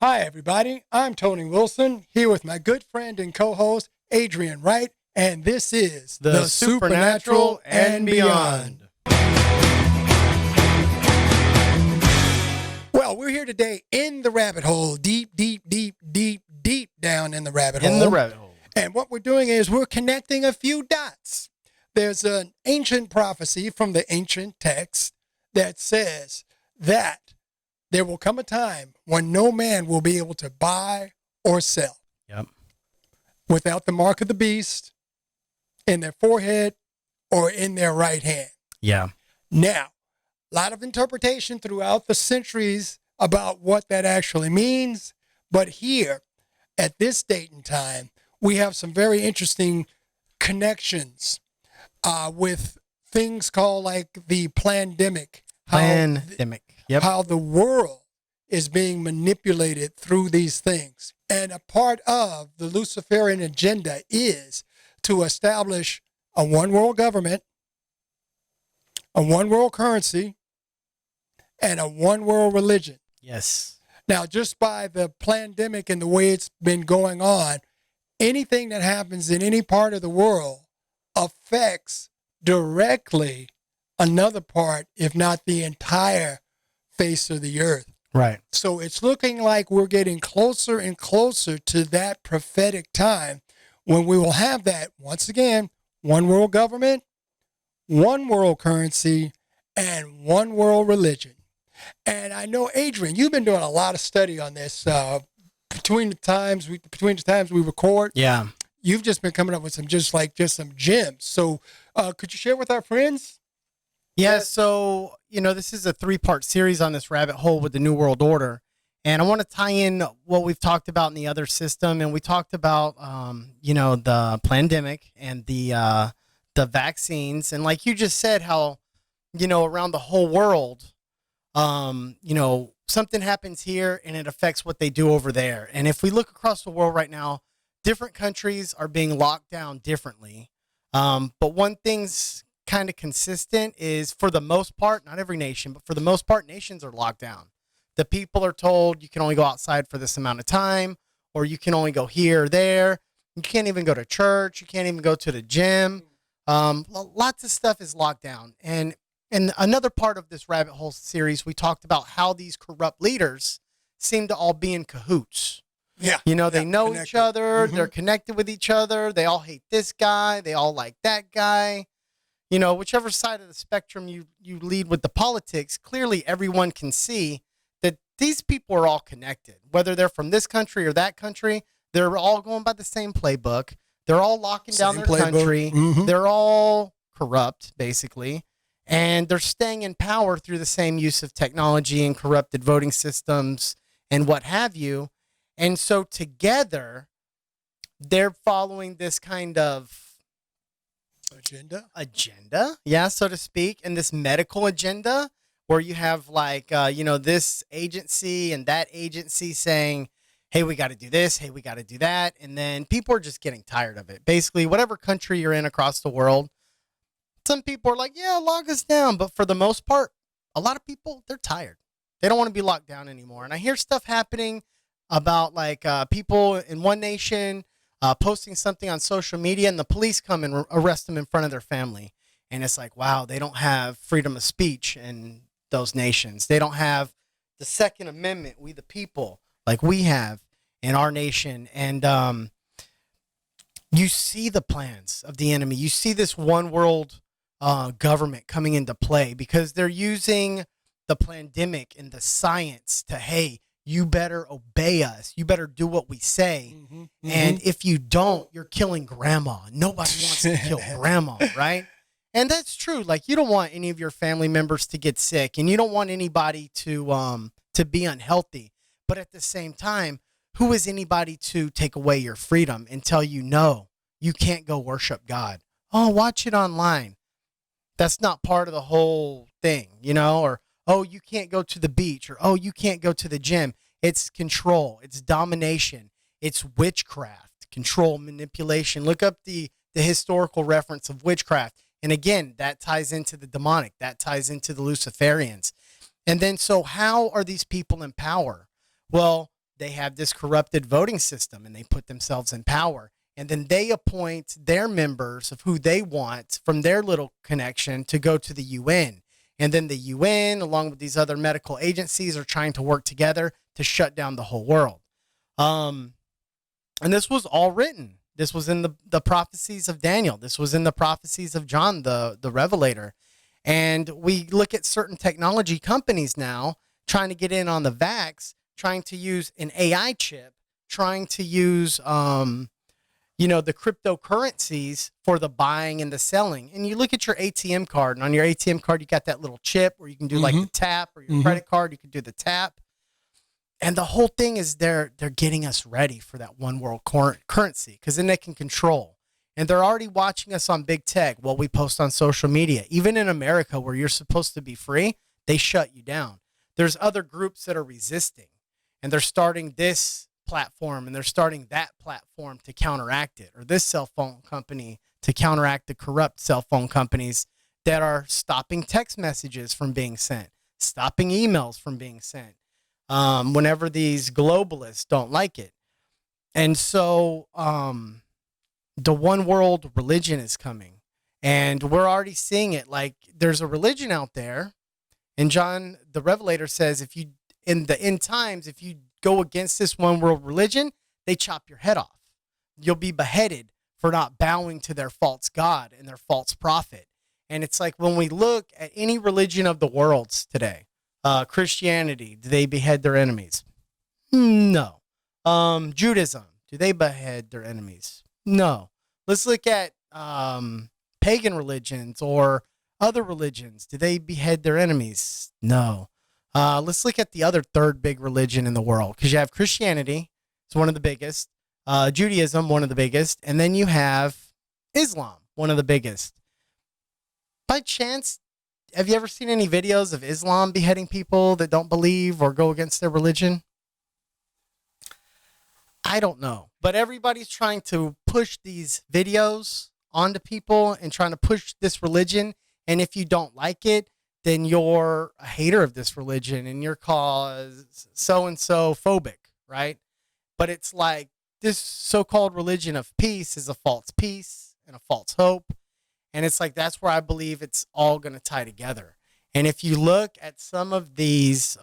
Hi, everybody. I'm Tony Wilson, here with my good friend and co host, Adrian Wright, and this is The Supernatural and Beyond. Well, we're here today in the rabbit hole, deep, deep, deep, deep, deep down in the rabbit hole. In the rabbit hole. And what we're doing is we're connecting a few dots. There's an ancient prophecy from the ancient text that says that there will come a time when no man will be able to buy or sell Yep. without the mark of the beast in their forehead or in their right hand. Yeah. Now, a lot of interpretation throughout the centuries about what that actually means. But here, at this date and time, we have some very interesting connections with things called like the pandemic. Pandemic. Yep. How the world is being manipulated through these things. And a part of the Luciferian agenda is to establish a one world government, a one world currency, and a one world religion. Yes. Now, just by the pandemic and the way it's been going on, anything that happens in any part of the world affects directly another part, if not the entire face of the earth. Right. So it's looking like we're getting closer and closer to that prophetic time when we will have that, once again, one world government, one world currency, and one world religion. And I know, Adrian, you've been doing a lot of study on this between the times we record. Yeah. You've just been coming up with some some gems. So could you share with our friends? Yeah. So, this is a 3-part series on this rabbit hole with the New World Order. And I want to tie in what we've talked about in the other system. And we talked about, the pandemic and the vaccines. And like you just said, how, around the whole world, something happens here and it affects what they do over there. And if we look across the world right now, different countries are being locked down differently. But one thing's kind of consistent is, for the most part, not every nation, but for the most part, nations are locked down. The people are told you can only go outside for this amount of time, or you can only go here or there. You can't even go to church. You can't even go to the gym. Lots of stuff is locked down. And another part of this rabbit hole series, we talked about how these corrupt leaders seem to all be in cahoots. Yeah. They know connected. each other. Mhm. They're connected with each other. They all hate this guy. They all like that guy. Whichever side of the spectrum you lead with the politics, clearly everyone can see that these people are all connected. Whether they're from this country or that country, they're all going by the same playbook. They're all locking down Same their playbook. country. Mhm. They're all corrupt, basically. And they're staying in power through the same use of technology and corrupted voting systems and what have you. And so together, they're following this kind of agenda, yeah, so to speak, and this medical agenda where you have this agency and that agency saying, hey, we got to do this, hey, we got to do that. And then people are just getting tired of it. Basically, whatever country you're in across the world, some people are like, yeah, lock us down. But for the most part, a lot of people, they're tired. They don't want to be locked down anymore. And I hear stuff happening about people in one nation posting something on social media, and the police come and arrest them in front of their family. And it's like, wow, they don't have freedom of speech in those nations. They don't have the Second Amendment, we the people, like we have in our nation. And you see the plans of the enemy. You see this one world government coming into play because they're using the pandemic and the science to, hey, you better obey us. You better do what we say. Mm-hmm. And if you don't, you're killing grandma. Nobody wants to kill grandma, right? And that's true. Like, you don't want any of your family members to get sick, and you don't want anybody to be unhealthy. But at the same time, who is anybody to take away your freedom and tell you, no, you can't go worship God? Oh, watch it online. That's not part of the whole thing, or, oh, you can't go to the beach, or, oh, you can't go to the gym. It's control. It's domination. It's witchcraft, control, manipulation. Look up the historical reference of witchcraft. And again, that ties into the demonic. That ties into the Luciferians. And then, so how are these people in power? Well, they have this corrupted voting system and they put themselves in power. And then they appoint their members of who they want from their little connection to go to the UN. And then the UN, along with these other medical agencies, are trying to work together to shut down the whole world. And this was all written. This was in the prophecies of Daniel. This was in the prophecies of John, the Revelator. And we look at certain technology companies now trying to get in on the vax, trying to use an AI chip, trying to use, the cryptocurrencies for the buying and the selling. And you look at your ATM card, and on your ATM card, you got that little chip where you can do like the tap, or your credit card, you can do the tap. And the whole thing is they're getting us ready for that one world currency, because then they can control. And they're already watching us on big tech, what we post on social media. Even in America, where you're supposed to be free, they shut you down. There's other groups that are resisting, and they're starting this platform and they're starting that platform to counteract it, or this cell phone company to counteract the corrupt cell phone companies that are stopping text messages from being sent, stopping emails from being sent, whenever these globalists don't like it. And so the one world religion is coming, and we're already seeing it. Like, there's a religion out there, and John the Revelator says, if you, in the end times, if you go against this one world religion, they chop your head off. You'll be beheaded for not bowing to their false god and their false prophet. And it's like, when we look at any religion of the worlds today, Christianity, do they behead their enemies? No. Judaism, do they behead their enemies? No. Let's look at pagan religions or other religions. Do they behead their enemies? No. Let's look at the other third big religion in the world, because you have Christianity, it's one of the biggest, Judaism, one of the biggest, and then you have Islam, one of the biggest. By chance, have you ever seen any videos of Islam beheading people that don't believe or go against their religion? I don't know, but everybody's trying to push these videos onto people and trying to push this religion. And if you don't like it, then you're a hater of this religion and you're called so-and-so phobic, right? But it's like, this so-called religion of peace is a false peace and a false hope. And it's like, that's where I believe it's all going to tie together. And if you look at some of these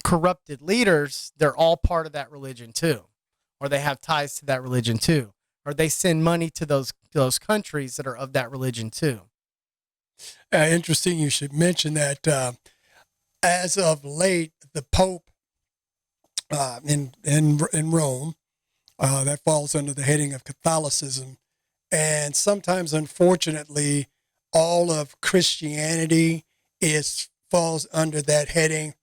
corrupted leaders, they're all part of that religion too, or they have ties to that religion too, or they send money to those countries that are of that religion too. Interesting you should mention that. As of late, the Pope in Rome, that falls under the heading of Catholicism, and sometimes, unfortunately, all of Christianity falls under that heading.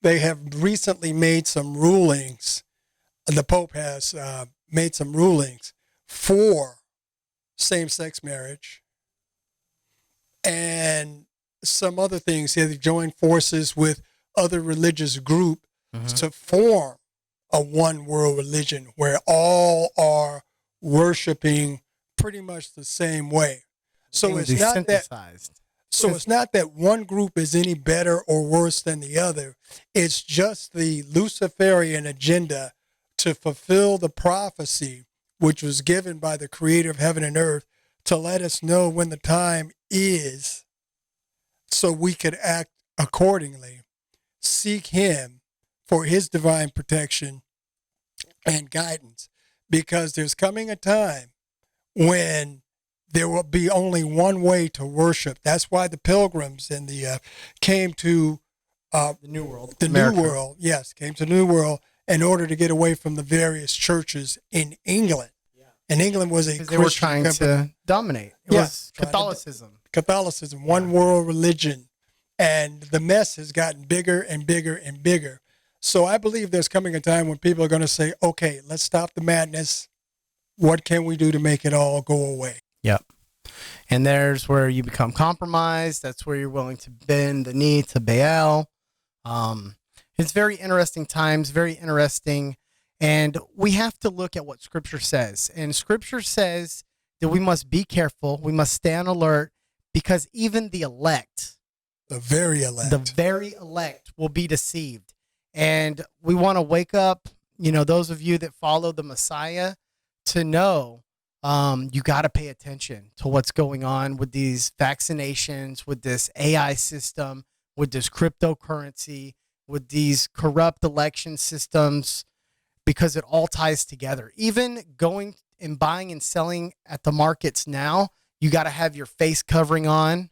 They have recently made some rulings. The Pope has made some rulings for same-sex marriage and some other things. They've joined forces with other religious groups to form a one world religion where all are worshiping pretty much the same way. So it's not that one group is any better or worse than the other. It's just the Luciferian agenda to fulfill the prophecy which was given by the creator of heaven and earth to let us know when the time is, so we could act accordingly, seek him for his divine protection and guidance, because there's coming a time when there will be only one way to worship. That's why the pilgrims and came to the New World. The America. New World, yes, came to the New World in order to get away from the various churches in England. Yeah. And England was a Christian they were trying to dominate. It was Catholicism, one world religion. And the mess has gotten bigger and bigger and bigger. So I believe there's coming a time when people are going to say, okay, let's stop the madness. What can we do to make it all go away? Yep. And there's where you become compromised. That's where you're willing to bend the knee to Baal. It's very interesting times, very interesting. And we have to look at what Scripture says. And Scripture says that we must be careful. We must stay on alert, because even the very elect will be deceived. And we want to wake up, those of you that follow the Messiah, to know you got to pay attention to what's going on with these vaccinations, with this AI system, with this cryptocurrency, with these corrupt election systems, because it all ties together. Even going and buying and selling at the markets now, you got to have your face covering on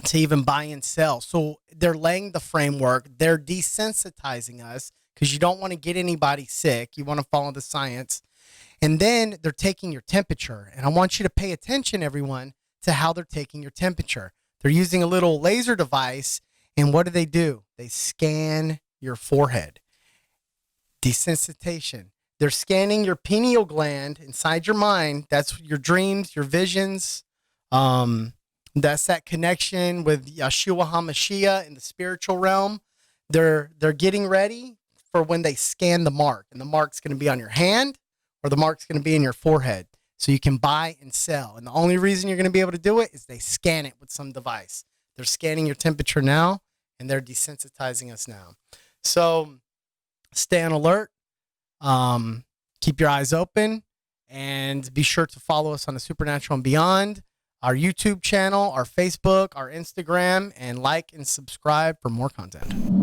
to even buy and sell. So they're laying the framework. They're desensitizing us because you don't want to get anybody sick. You want to follow the science. And then they're taking your temperature. And I want you to pay attention, everyone, to how they're taking your temperature. They're using a little laser device. And what do? They scan your forehead. Desensitization. They're scanning your pineal gland inside your mind. That's your dreams, your visions. That's that connection with Yeshua HaMashiach in the spiritual realm. They're getting ready for when they scan the mark. And the mark's going to be on your hand, or the mark's going to be in your forehead. So you can buy and sell. And the only reason you're going to be able to do it is they scan it with some device. They're scanning your temperature now, and they're desensitizing us now. So stay on alert. Keep your eyes open, and be sure to follow us on the Supernatural and Beyond, our YouTube channel, our Facebook, our Instagram, and like and subscribe for more content.